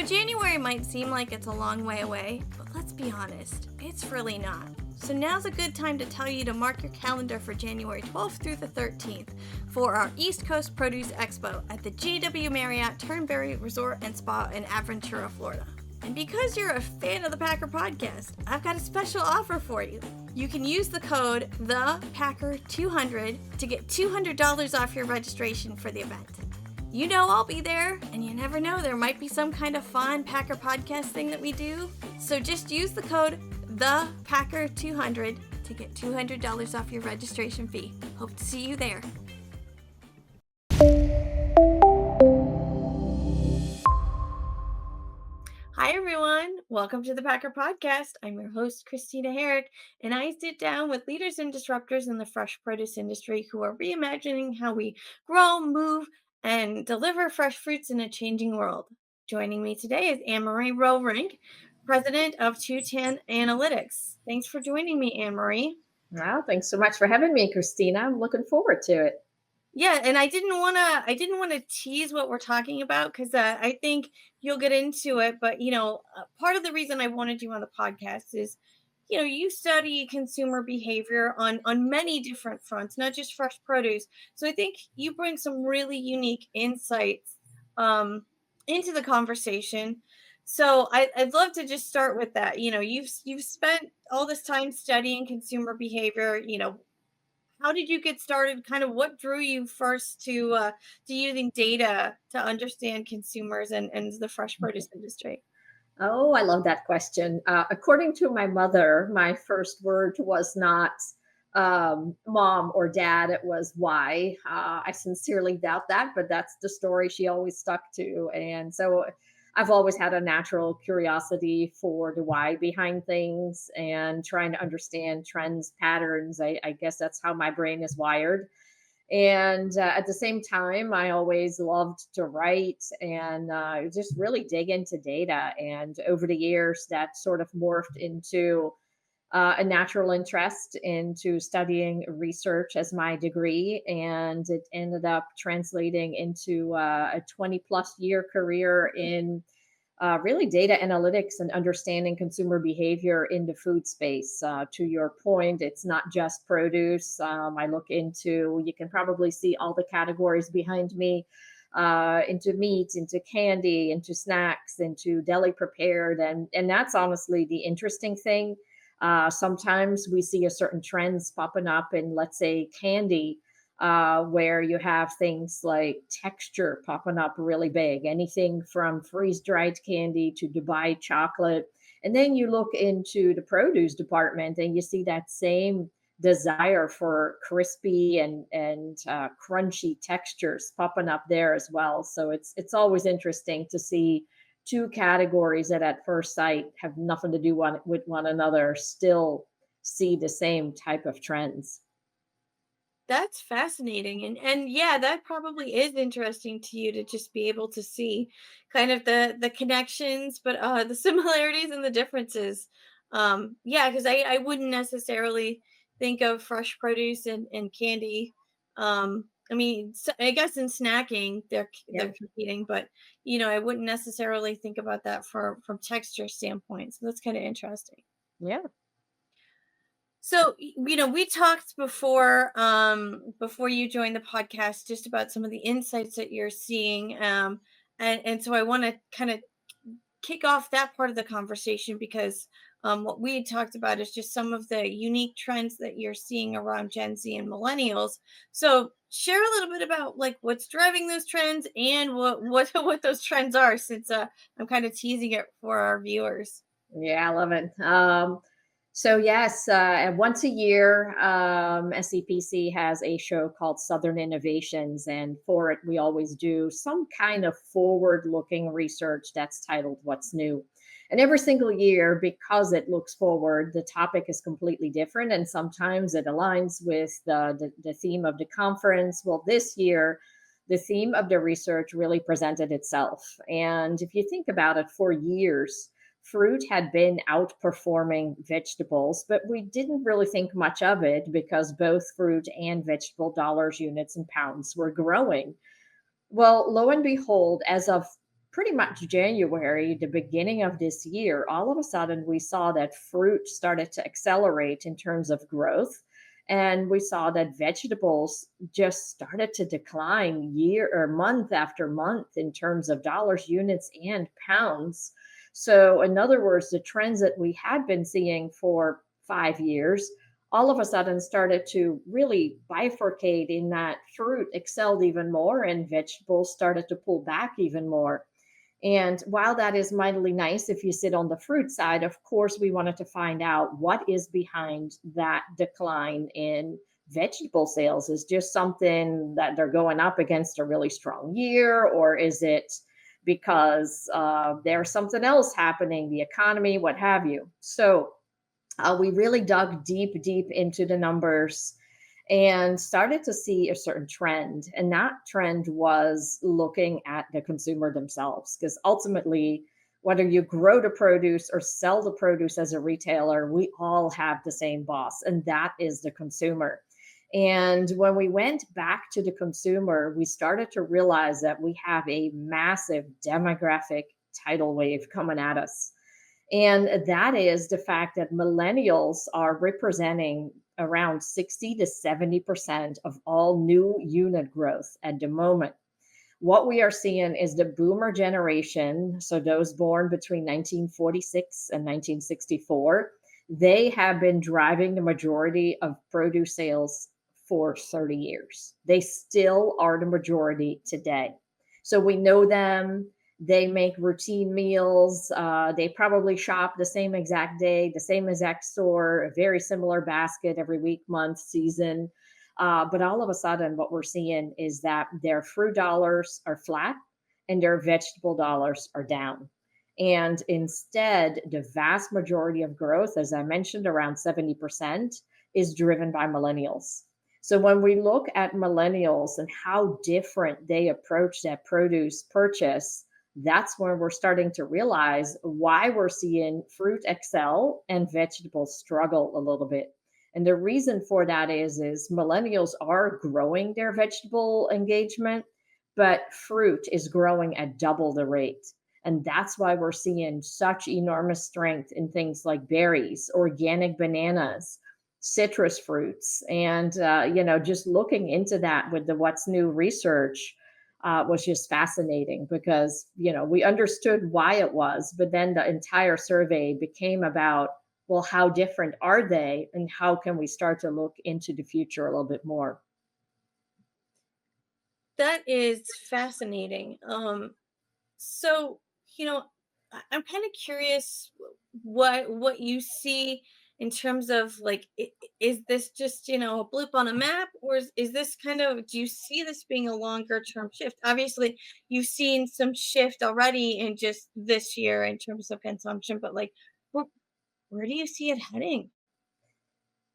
January might seem like it's a long way away, but let's be honest, it's really not. So now's a good time to tell you to mark your calendar for January 12th through the 13th for our East Coast Produce Expo at the JW Marriott Turnberry Resort and Spa in Aventura, Florida. And because you're a fan of the Packer Podcast, I've got a special offer for you. You can use the code THEPACKER200 to get $200 off your registration for the event. You know I'll be there, and you never know, there might be some kind of fun Packer Podcast thing that we do. So just use the code THEPACKER200 to get $200 off your registration fee. Hope to see you there. Hi everyone, welcome to the Packer Podcast. I'm your host, Christina Herrick, and I sit down with leaders and disruptors in the fresh produce industry who are reimagining how we grow, move, and deliver fresh fruits in a changing world. Joining me today is Anne-Marie Roerink, president of 210 Analytics. Thanks for joining me, Anne-Marie. Well, thanks so much for having me, Christina. I'm looking forward to it. Yeah, and I didn't want to tease what we're talking about because I think you'll get into it. But part of the reason I wanted you on the podcast is, you study consumer behavior on many different fronts, not just fresh produce. So I think you bring some really unique insights into the conversation. So I'd love to just start with that. You've spent all this time studying consumer behavior. How did you get started? Kind of what drew you first to using data to understand consumers and the fresh produce industry? Oh, I love that question. According to my mother, my first word was not mom or dad, it was why. I sincerely doubt that, but that's the story she always stuck to. And so I've always had a natural curiosity for the why behind things and trying to understand trends, patterns. I guess that's how my brain is wired. And at the same time, I always loved to write and just really dig into data. And over the years, that sort of morphed into a natural interest into studying research as my degree. And it ended up translating into a 20 plus year career in really data analytics and understanding consumer behavior in the food space. To your point, it's not just produce. I look into, you can probably see all the categories behind me, into meat, into candy, into snacks, into deli prepared. And that's honestly the interesting thing. Sometimes we see a certain trends popping up in, let's say, candy, where you have things like texture popping up really big, anything from freeze dried candy to Dubai chocolate. And then you look into the produce department and you see that same desire for crispy and crunchy textures popping up there as well. So it's always interesting to see two categories that at first sight have nothing to do with one another still see the same type of trends. That's fascinating. And yeah, that probably is interesting to you to just be able to see kind of the connections, but the similarities and the differences. Yeah, because I wouldn't necessarily think of fresh produce and candy. I mean, I guess in snacking they're Yeah. competing, but I wouldn't necessarily think about that from texture standpoint. So that's kind of interesting. Yeah. So, we talked before you joined the podcast just about some of the insights that you're seeing. And so I want to kind of kick off that part of the conversation because what we had talked about is just some of the unique trends that you're seeing around Gen Z and millennials. So share a little bit about like what's driving those trends and what those trends are, since I'm kind of teasing it for our viewers. Yeah, I love it. So yes, once a year, SEPC has a show called Southern Innovations, and for it, we always do some kind of forward-looking research that's titled "What's New." And every single year, because it looks forward, the topic is completely different, and sometimes it aligns with the theme of the conference. Well, this year, the theme of the research really presented itself, and if you think about it, for years fruit had been outperforming vegetables, but we didn't really think much of it because both fruit and vegetable dollars, units, and pounds were growing. Well, lo and behold, as of pretty much January, the beginning of this year, all of a sudden we saw that fruit started to accelerate in terms of growth. And we saw that vegetables just started to decline year or month after month in terms of dollars, units, and pounds. So, in other words, the trends that we had been seeing for 5 years all of a sudden started to really bifurcate in that fruit excelled even more and vegetables started to pull back even more. And while that is mightily nice if you sit on the fruit side, of course, we wanted to find out what is behind that decline in vegetable sales. Is just something that they're going up against a really strong year, or is it because there's something else happening, the economy, what have you? So we really dug deep, deep into the numbers and started to see a certain trend. And that trend was looking at the consumer themselves, because ultimately, whether you grow the produce or sell the produce as a retailer, we all have the same boss, and that is the consumer. And when we went back to the consumer, we started to realize that we have a massive demographic tidal wave coming at us. And that is the fact that millennials are representing around 60 to 70% of all new unit growth at the moment. What we are seeing is the boomer generation, so those born between 1946 and 1964, they have been driving the majority of produce sales for 30 years. They still are the majority today. So we know them. They make routine meals. They probably shop the same exact day, the same exact store, a very similar basket every week, month, season. But all of a sudden, what we're seeing is that their fruit dollars are flat and their vegetable dollars are down. And instead, the vast majority of growth, as I mentioned, around 70%, is driven by millennials. So when we look at millennials and how different they approach that produce purchase, that's when we're starting to realize why we're seeing fruit excel and vegetables struggle a little bit. And the reason for that is millennials are growing their vegetable engagement, but fruit is growing at double the rate. And that's why we're seeing such enormous strength in things like berries, organic bananas, citrus fruits. And, just looking into that with the What's New research was just fascinating because, we understood why it was, but then the entire survey became about, well, how different are they and how can we start to look into the future a little bit more? That is fascinating. So, you know, I'm kind of curious what you see in terms of like, is this just a blip on a map, or is this kind of, do you see this being a longer term shift? Obviously, you've seen some shift already in just this year in terms of consumption, but like, where, where do you see it heading?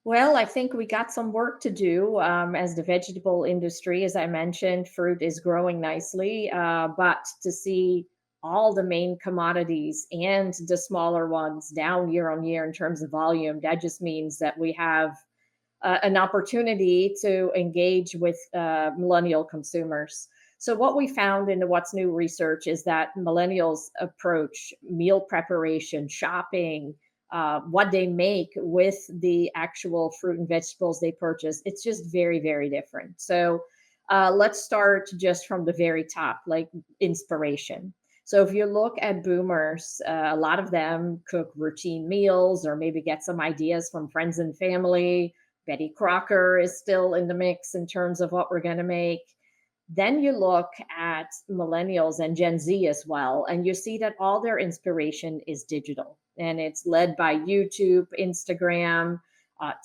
Well, I think we got some work to do as the vegetable industry. As I mentioned, fruit is growing nicely, but to see all the main commodities and the smaller ones down year on year in terms of volume, that just means that we have an opportunity to engage with millennial consumers. So, what we found in the What's New research is that millennials approach meal preparation, shopping, what they make with the actual fruit and vegetables they purchase. It's just very, very different. So, let's start just from the very top, like inspiration. So, if you look at boomers, a lot of them cook routine meals or maybe get some ideas from friends and family. Betty Crocker is still in the mix in terms of what we're going to make. Then you look at millennials and Gen Z as well, and you see that all their inspiration is digital and it's led by YouTube, Instagram,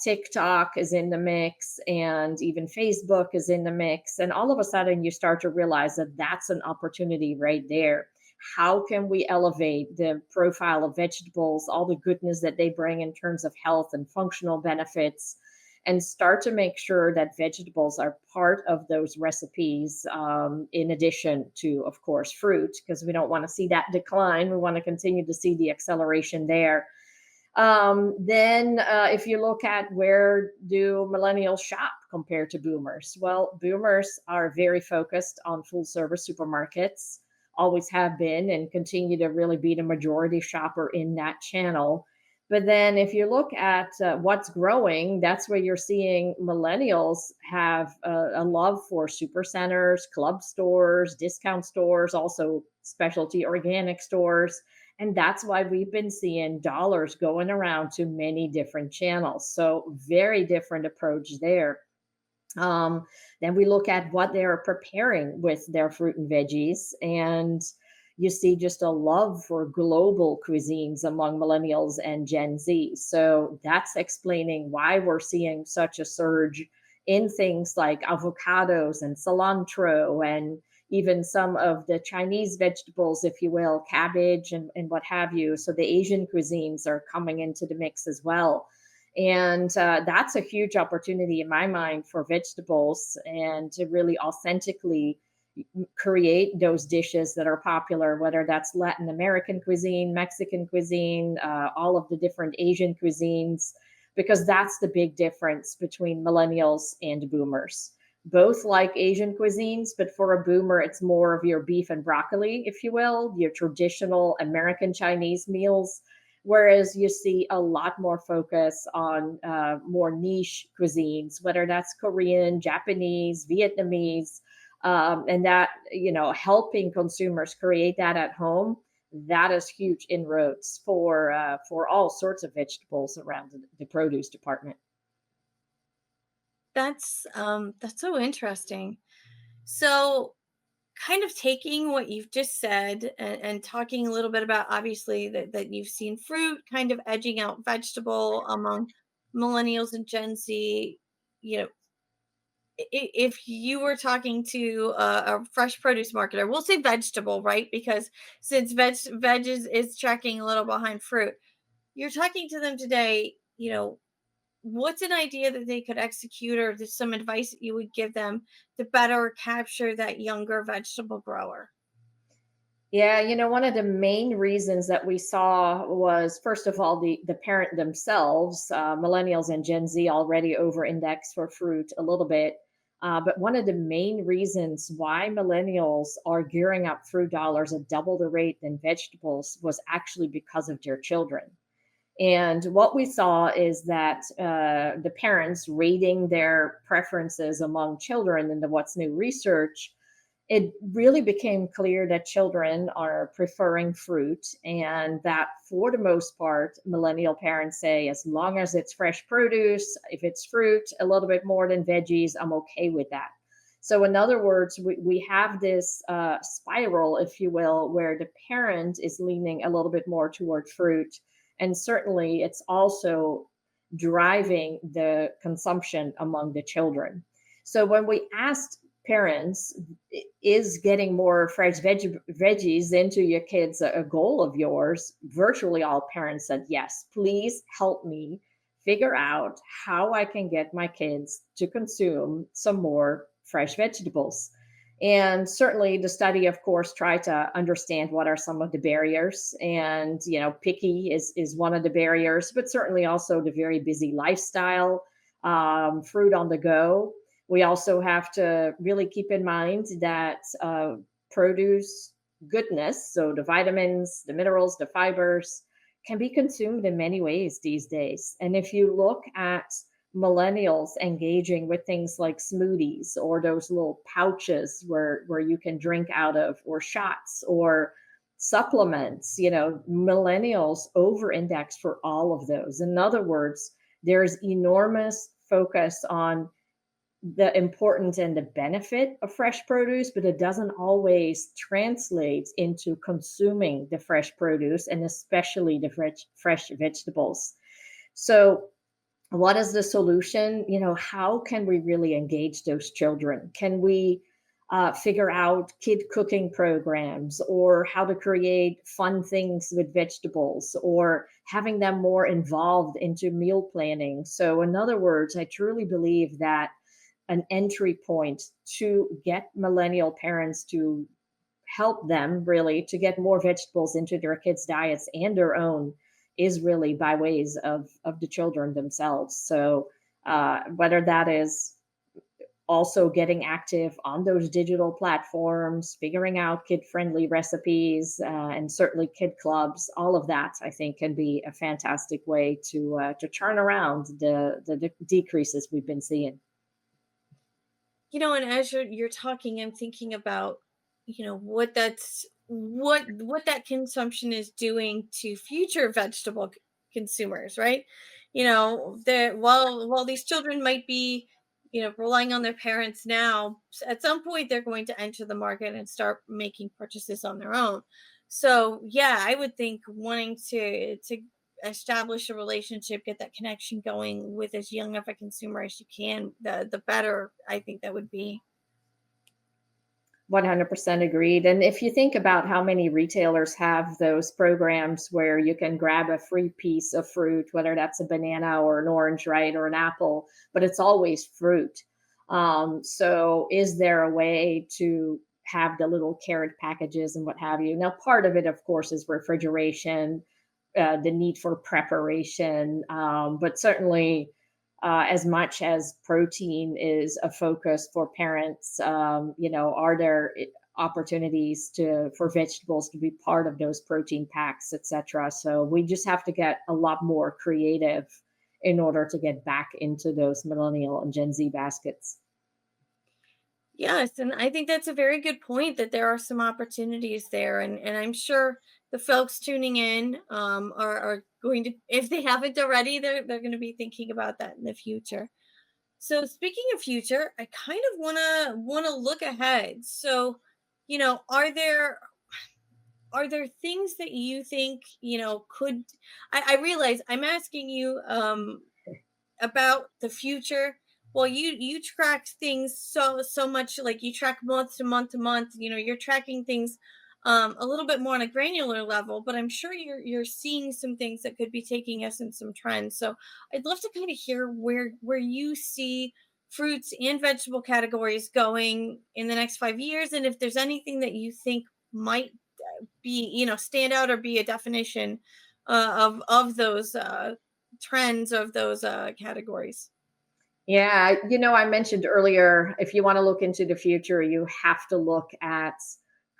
TikTok is in the mix, and even Facebook is in the mix. And all of a sudden, you start to realize that that's an opportunity right there. How can we elevate the profile of vegetables, all the goodness that they bring in terms of health and functional benefits? And start to make sure that vegetables are part of those recipes, in addition to, of course, fruit, because we don't want to see that decline. We want to continue to see the acceleration there. Then, if you look at where do millennials shop compared to boomers, well, boomers are very focused on full service supermarkets. always have been and continue to really be the majority shopper in that channel. But then if you look at what's growing, that's where you're seeing millennials have a love for super centers, club stores, discount stores, also specialty organic stores. And that's why we've been seeing dollars going around to many different channels. So, very different approach there. Um, then we look at what they're preparing with their fruit and veggies, and you see just a love for global cuisines among millennials and Gen Z. So that's explaining why we're seeing such a surge in things like avocados and cilantro and even some of the Chinese vegetables, if you will, cabbage and what have you. So the Asian cuisines are coming into the mix as well. And that's a huge opportunity in my mind for vegetables and to really authentically create those dishes that are popular, whether that's Latin American cuisine, Mexican cuisine, all of the different Asian cuisines, because that's the big difference between millennials and boomers. Both like Asian cuisines, but for a boomer, it's more of your beef and broccoli, if you will, your traditional American Chinese meals. Whereas you see a lot more focus on more niche cuisines, whether that's Korean, Japanese, Vietnamese, and that, helping consumers create that at home. That is huge inroads for all sorts of vegetables around the produce department. That's so interesting. So, kind of taking what you've just said and talking a little bit about obviously that you've seen fruit kind of edging out vegetable among millennials and Gen Z, you know, if you were talking to a fresh produce marketer, we'll say vegetable, right? Because since veg is tracking a little behind fruit, you're talking to them today, what's an idea that they could execute or just some advice that you would give them to better capture that younger vegetable grower? Yeah, one of the main reasons that we saw was, first of all, the parent themselves. Millennials and Gen Z already over index for fruit a little bit. But one of the main reasons why millennials are gearing up fruit dollars at double the rate than vegetables was actually because of their children. And what we saw is that the parents rating their preferences among children in the What's New research, it really became clear that children are preferring fruit, and that for the most part, millennial parents say, as long as it's fresh produce, if it's fruit, a little bit more than veggies, I'm okay with that. So, in other words, we have this spiral, if you will, where the parent is leaning a little bit more toward fruit. And certainly, it's also driving the consumption among the children. So, when we asked parents, is getting more fresh veggies into your kids a goal of yours? Virtually all parents said yes. Please help me figure out how I can get my kids to consume some more fresh vegetables. And certainly the study, of course, tried to understand what are some of the barriers. And, picky is one of the barriers, but certainly also the very busy lifestyle, fruit on the go. We also have to really keep in mind that produce goodness, so the vitamins, the minerals, the fibers, can be consumed in many ways these days. And if you look at millennials engaging with things like smoothies or those little pouches where you can drink out of, or shots or supplements, millennials over index for all of those. In other words, there's enormous focus on the importance and the benefit of fresh produce, but it doesn't always translate into consuming the fresh produce and especially the fresh vegetables. So, what is the solution? How can we really engage those children? Can we figure out kid cooking programs, or how to create fun things with vegetables, or having them more involved into meal planning? So, in other words, I truly believe that an entry point to get millennial parents to help them really to get more vegetables into their kids' diets and their own is really by ways of the children themselves. So whether that is also getting active on those digital platforms, figuring out kid-friendly recipes, and certainly kid clubs. All of that, I think, can be a fantastic way to turn around the decreases we've been seeing. And as you're talking, I'm thinking about, what that consumption is doing to future vegetable consumers, right? That while these children might be, relying on their parents now, at some point they're going to enter the market and start making purchases on their own. So yeah, I would think wanting to establish a relationship, get that connection going with as young of a consumer as you can, the better I think that would be. 100% agreed. And if you think about how many retailers have those programs where you can grab a free piece of fruit, whether that's a banana or an orange, right, or an apple, but it's always fruit. So, is there a way to have the little carrot packages and what have you? Now, part of it, of course, is refrigeration, the need for preparation, but certainly as much as protein is a focus for parents, are there opportunities to for vegetables to be part of those protein packs, etc. So we just have to get a lot more creative in order to get back into those millennial and Gen Z baskets. Yes, and I think that's a very good point, that there are some opportunities there, and I'm sure the folks tuning in are going to, if they haven't already, they're going to be thinking about that in the future. So speaking of future, I kind of wanna look ahead. So, are there things that you think, could, I realize I'm asking you about the future. Well, you track things so much, like you track month to month to month, you're tracking things a little bit more on a granular level, but I'm sure you're seeing some things that could be taking us in some trends. So I'd love to kind of hear where you see fruits and vegetable categories going in the next 5 years, and if there's anything that you think might be, stand out or be a definition of those trends of those categories. Yeah, I mentioned earlier, if you want to look into the future, you have to look at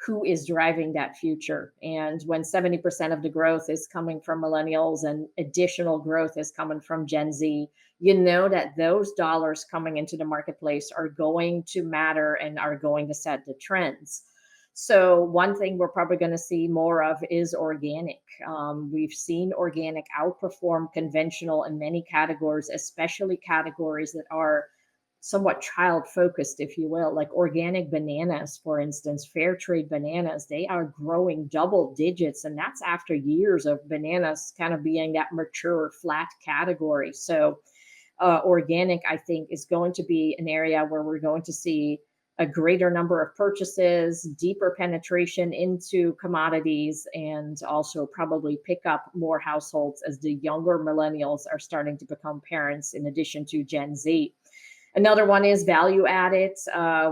who is driving that future. And when 70% of the growth is coming from millennials and additional growth is coming from Gen Z, you know that those dollars coming into the marketplace are going to matter and are going to set the trends. So, one thing we're probably going to see more of is organic. We've seen organic outperform conventional in many categories, especially categories that are somewhat child focused, if you will, like organic bananas, for instance, fair trade bananas. They are growing double digits, and that's after years of bananas kind of being that mature, flat category. So, organic, I think, is going to be an area where we're going to see a greater number of purchases, deeper penetration into commodities, and also probably pick up more households as the younger millennials are starting to become parents, in addition to Gen Z. Another one is value added.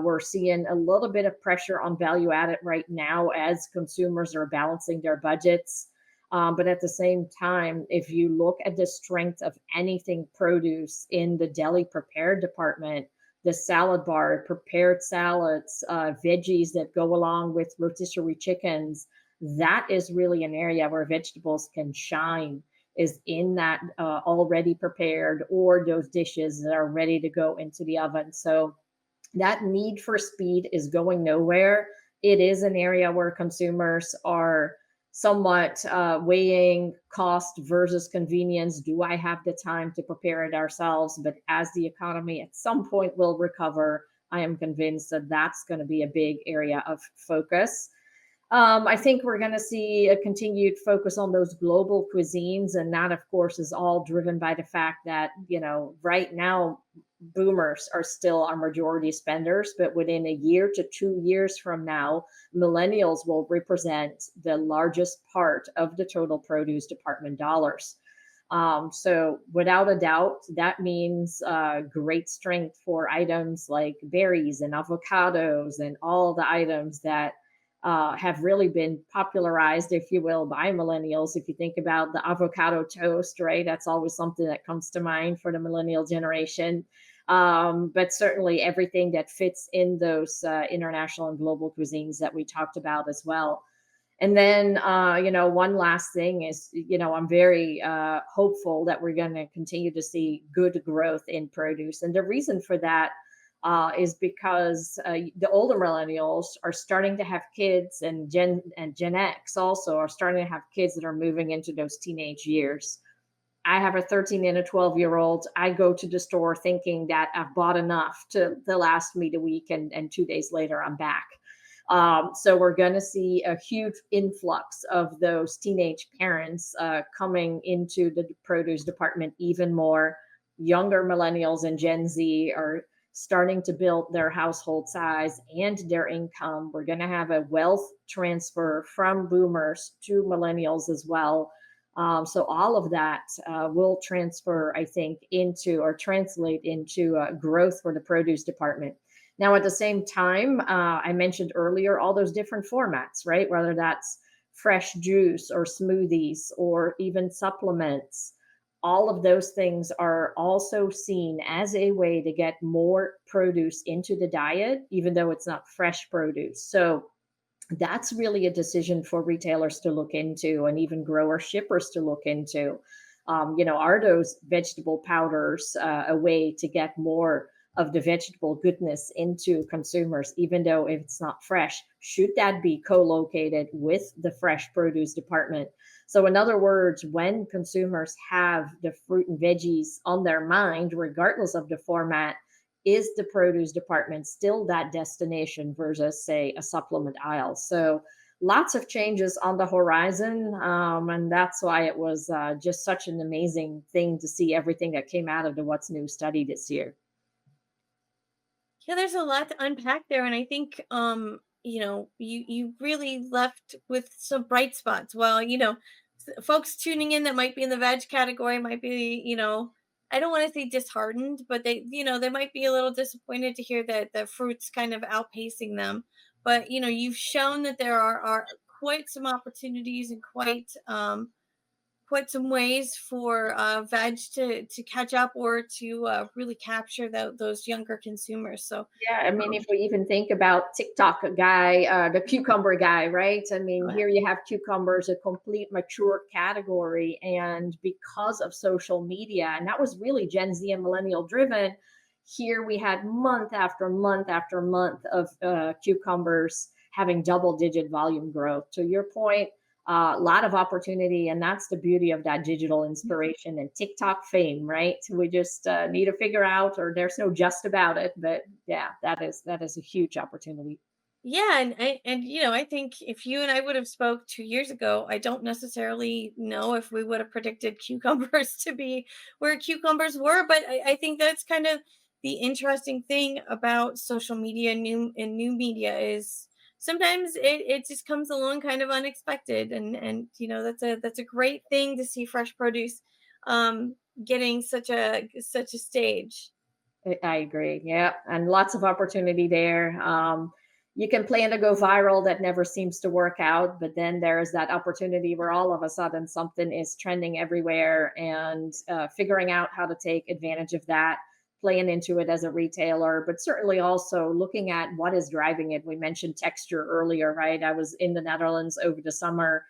We're seeing a little bit of pressure on value added right now as consumers are balancing their budgets. But at the same time, if you look at the strength of anything produce in the deli prepared department, the salad bar, prepared salads, veggies that go along with rotisserie chickens, that is really an area where vegetables can shine, is in that already prepared or those dishes that are ready to go into the oven. So that need for speed is going nowhere. It is an area where consumers are somewhat weighing cost versus convenience. Do I have the time to prepare it ourselves? But as the economy at some point will recover, I am convinced that that's going to be a big area of focus. I think we're going to see a continued focus on those global cuisines. And that, of course, is all driven by the fact that, right now, boomers are still our majority spenders, but within a year to 2 years from now, millennials will represent the largest part of the total produce department dollars. So, without a doubt, that means great strength for items like berries and avocados and all the items that have really been popularized, if you will, by millennials. If you think about the avocado toast, right, that's always something that comes to mind for the millennial generation. But certainly everything that fits in those international and global cuisines that we talked about as well. And then, one last thing is, I'm very hopeful that we're going to continue to see good growth in produce. And the reason for that is because the older millennials are starting to have kids, and Gen X also are starting to have kids that are moving into those teenage years. I have a 13 and a 12-year-old. I go to the store thinking that I've bought enough to last me the week, and 2 days later I'm back. So we're going to see a huge influx of those teenage parents coming into the produce department even more. Younger millennials and Gen Z are starting to build their household size and their income. We're going to have a wealth transfer from boomers to millennials as well. So all of that will transfer, I think, into or translate into growth for the produce department. Now, at the same time, I mentioned earlier all those different formats, right? Whether that's fresh juice or smoothies or even supplements, all of those things are also seen as a way to get more produce into the diet, even though it's not fresh produce. So that's really a decision for retailers to look into, and even grower shippers to look into. Are those vegetable powders a way to get more of the vegetable goodness into consumers, even though if it's not fresh? Should that be co-located with the fresh produce department? So, in other words, when consumers have the fruit and veggies on their mind, regardless of the format, is the produce department still that destination versus, say, a supplement aisle? So lots of changes on the horizon. And that's why it was just such an amazing thing to see everything that came out of the What's New study this year. Yeah, there's a lot to unpack there, and I think you really left with some bright spots. Well, folks tuning in that might be in the veg category might be, I don't want to say disheartened, but they might be a little disappointed to hear that the fruit's kind of outpacing them. But you've shown that there are quite some opportunities and quite some ways for veg to catch up or to really capture those younger consumers. So, Yeah, I mean, um, if we even think about TikTok guy, the cucumber guy, right? I mean, right. here you have cucumbers, a complete mature category, and because of social media, and that was really Gen Z and millennial driven. Here we had month after month after month of cucumbers having double-digit volume growth. To your point, a lot of opportunity, and that's the beauty of that digital inspiration and TikTok fame, right? We just need to figure out, or there's no just about it, but yeah, that is a huge opportunity. Yeah, I think if you and I would have spoke 2 years ago, I don't necessarily know if we would have predicted cucumbers to be where cucumbers were, but I think that's kind of the interesting thing about social media and new media is sometimes it just comes along kind of unexpected, and that's a great thing to see fresh produce getting such a stage. I agree. Yeah, and lots of opportunity there. You can plan to go viral, that never seems to work out, but then there's that opportunity where all of a sudden something is trending everywhere, and figuring out how to take advantage of that, playing into it as a retailer, but certainly also looking at what is driving it. We mentioned texture earlier, right? I was in the Netherlands over the summer,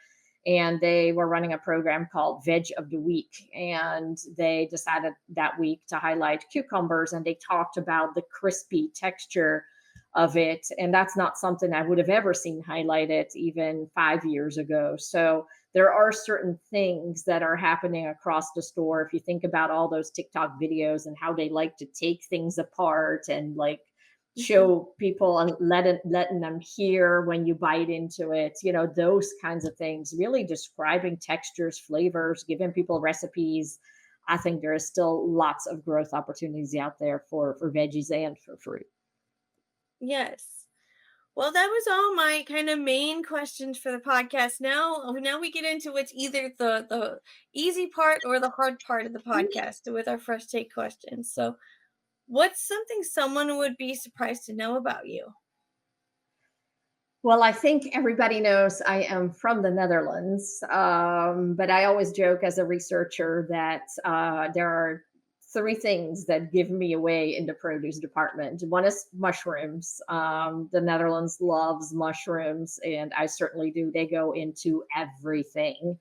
and they were running a program called Veg of the Week. And they decided that week to highlight cucumbers, and they talked about the crispy texture of it. And that's not something I would have ever seen highlighted even 5 years ago. So there are certain things that are happening across the store. If you think about all those TikTok videos and how they like to take things apart and like Mhm. show people and letting them hear when you bite into it, those kinds of things, really describing textures, flavors, giving people recipes. I think there is still lots of growth opportunities out there for veggies and for fruit. Yes. Well, that was all my kind of main questions for the podcast. Now we get into what's either the easy part or the hard part of the podcast with our first take questions. So, what's something someone would be surprised to know about you? Well, I think everybody knows I am from the Netherlands, but I always joke as a researcher that there are three things that give me away in the produce department. One is mushrooms. The Netherlands loves mushrooms, and I certainly do. They go into everything.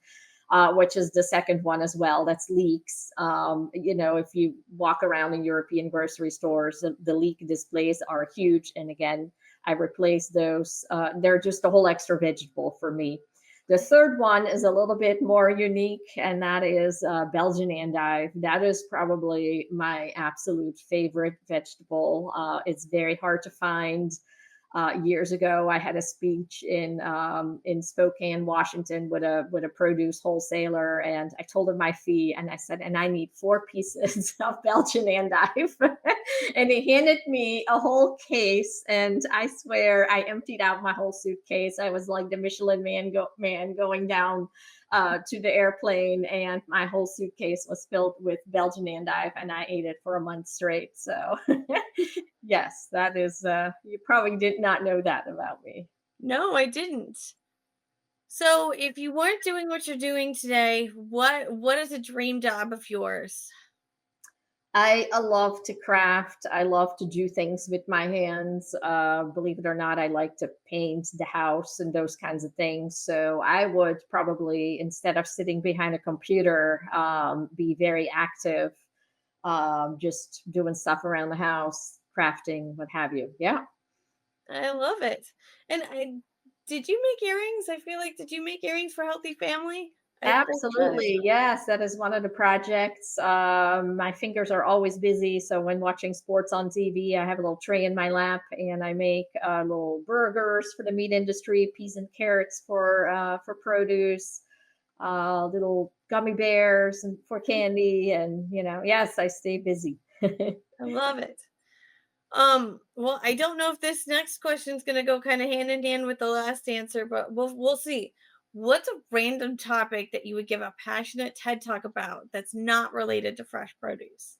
Which is the second one as well. That's leeks. If you walk around in European grocery stores, the leek displays are huge. And again, I replace those. They're just a whole extra vegetable for me. The third one is a little bit more unique, and that is Belgian endive. That is probably my absolute favorite vegetable. It's very hard to find. Years ago, I had a speech in Spokane, Washington, with a produce wholesaler, and I told him my fee, and I said, and I need 4 pieces of Belgian endive, and he handed me a whole case, and I swear I emptied out my whole suitcase. I was like the Michelin man going down to the airplane, and my whole suitcase was filled with Belgian endive, and I ate it for a month straight. So yes, that is, you probably did not know that about me. No, I didn't. So, if you weren't doing what you're doing today, what is a dream job of yours? I love to craft. I love to do things with my hands. Believe it or not, I like to paint the house and those kinds of things. So I would probably, instead of sitting behind a computer, be very active, just doing stuff around the house, crafting, what have you. Yeah. I love it. And did you make earrings? I feel like did you make earrings for Healthy Family? I think Absolutely. Yes, that is one of the projects. My fingers are always busy. So when watching sports on TV, I have a little tray in my lap and I make little burgers for the meat industry, peas and carrots for produce, little gummy bears and for candy. And, yes, I stay busy. I love it. Well, I don't know if this next question is gonna go kind of hand in hand with the last answer, but we'll see. What's a random topic that you would give a passionate TED talk about that's not related to fresh produce?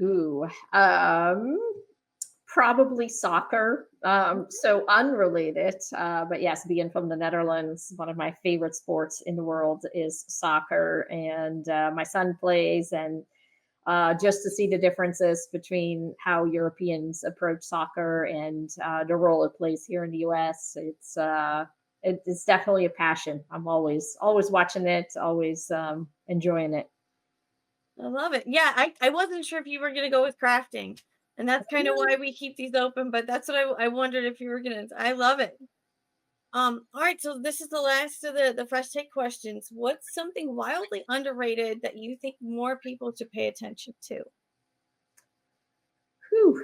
Ooh, probably soccer. So unrelated, but yes, being from the Netherlands, one of my favorite sports in the world is soccer, and my son plays, and just to see the differences between how Europeans approach soccer and the role it plays here in the U.S. It's definitely a passion. I'm always watching it, always enjoying it. I love it. Yeah, I wasn't sure if you were gonna go with crafting, and that's kind of why we keep these open. But that's what I wondered if you were gonna. I love it. All right, so this is the last of the fresh take questions. What's something wildly underrated that you think more people should pay attention to? Whew.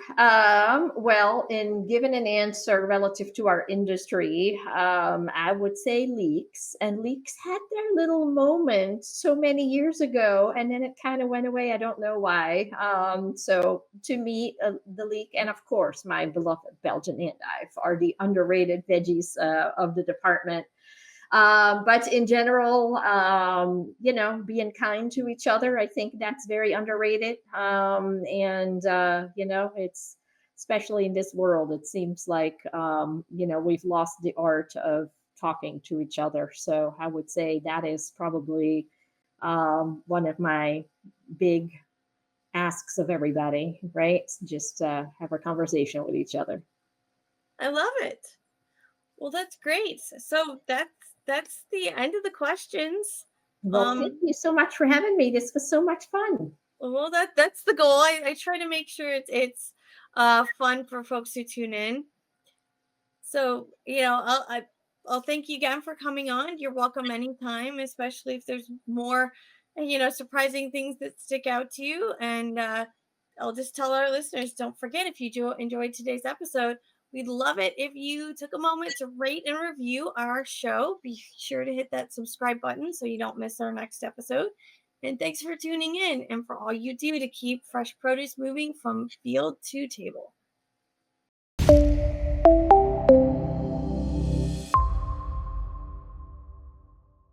Well, in giving an answer relative to our industry, I would say leaks. And leaks had their little moment so many years ago, and then it kind of went away. I don't know why. So to me, the leek, and of course, my beloved Belgian endive are the underrated veggies of the department. But in general, being kind to each other, I think that's very underrated. It's especially in this world, it seems like, we've lost the art of talking to each other. So I would say that is probably one of my big asks of everybody, right? Just have a conversation with each other. I love it. Well, that's great. So that's the end of the questions. Well, thank Um, you so much for having me. This was so much fun. well, that's the goal. I try to make sure it's fun for folks who tune in. So I'll thank you again for coming on. You're welcome anytime, especially if there's more surprising things that stick out to you. And I'll just tell our listeners, don't forget if you do enjoyed today's episode, we'd love it if you took a moment to rate and review our show. Be sure to hit that subscribe button so you don't miss our next episode. And thanks for tuning in and for all you do to keep fresh produce moving from field to table.